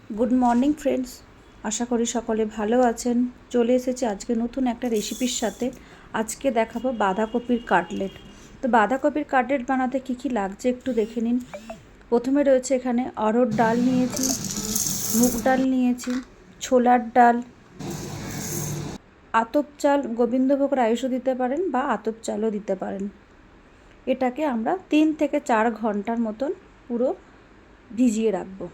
Good morning friends, আশা করি সকলে ভালো আছেন। চলে এসেছি আজকে নতুন একটা রেসিপির সাথে। আজকে দেখাবো বাঁধাকপির কাটলেট। তো বাঁধাকপির কাটলেট বানাতে কি কি লাগছে একটু দেখে নিন। প্রথমে রয়েছে এখানে অড়হর ডাল নিয়েছি, মুগ ডাল নিয়েছি, ছোলার ডাল, আতপ চাল, গোবিন্দভোগ রাইসও দিতে পারেন বা আতপ চালও দিতে পারেন। এটাকে আমরা 3 থেকে 4 ঘন্টার মতন পুরো ভিজিয়ে রাখবো।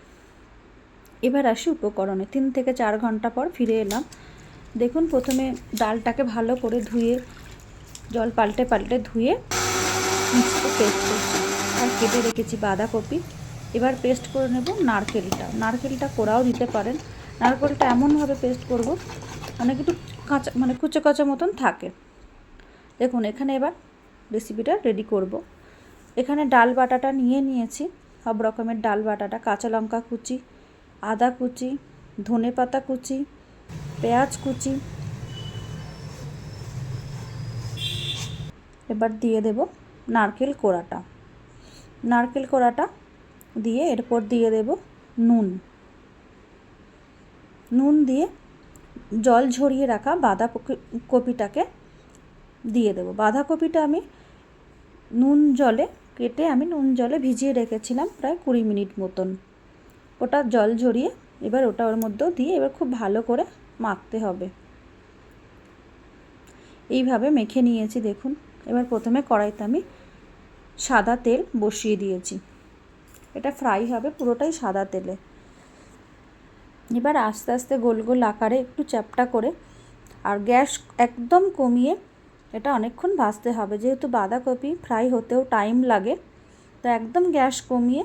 এবার আসি উপকরণে। 3 থেকে 4 ঘন্টা পর ফিরে এলাম। দেখুন, প্রথমে ডালটাকে ভালো করে ধুয়ে জল পাল্টে পাল্টে ধুয়ে মিক্সিতে পেস্ট করছি। আর কেটে রেখেছি বাঁধাকপি। এবার পেস্ট করে নেব নারকেলটা কোড়াও দিতে পারেন। নারকেলটা এমনভাবে পেস্ট করব অনেক একটু কাঁচা, মানে কুচো কাঁচা মতন থাকে। দেখুন, এখানে এবার রেসিপিটা রেডি করব। এখানে ডাল বাটাটা নিয়েছি, সব রকমের ডাল বাটাটা, কাঁচা লঙ্কা কুচি, আদা কুচি, ধনেপাতা কুচি, পেঁয়াজ কুচি। এবার দিয়ে দেব নারকেল কোড়াটা দিয়ে এরপর দিয়ে দেব নুন দিয়ে জল ঝরিয়ে রাখা বাঁধাকপিটাকে দিয়ে দেব। বাঁধাকপিটা আমি নুন জলে ভিজিয়ে রেখেছিলাম প্রায় 20 মিনিট মতন। ওটা জল ঝরিয়ে এবার ওটা ওর মধ্যেও দিয়ে এবার খুব ভালো করে মাখতে হবে। এইভাবে মেখে নিয়েছি। দেখুন, এবার প্রথমে কড়াইতে আমি সাদা তেল বসিয়ে দিয়েছি। এটা ফ্রাই হবে পুরোটাই সাদা তেলে। এবার আস্তে আস্তে গোল গোল আকারে একটু চ্যাপ্টা করে, আর গ্যাস একদম কমিয়ে এটা অনেকক্ষণ ভাজতে হবে, যেহেতু বাঁধাকপি ফ্রাই হতেও টাইম লাগে। তো একদম গ্যাস কমিয়ে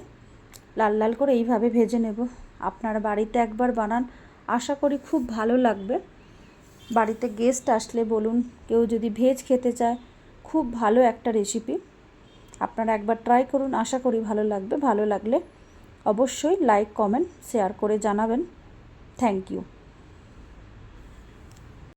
লাল লাল করে এইভাবে ভেজে নেব। আপনারা বাড়িতে একবার বানান, আশা করি খুব ভালো লাগবে। বাড়িতে গেস্ট আসলে বলুন, কেউ যদি ভেজ খেতে চায়, খুব ভালো একটা রেসিপি। আপনারা একবার ট্রাই করুন, আশা করি ভালো লাগবে। ভালো লাগলে অবশ্যই লাইক, কমেন্ট, শেয়ার করে জানাবেন। Thank you.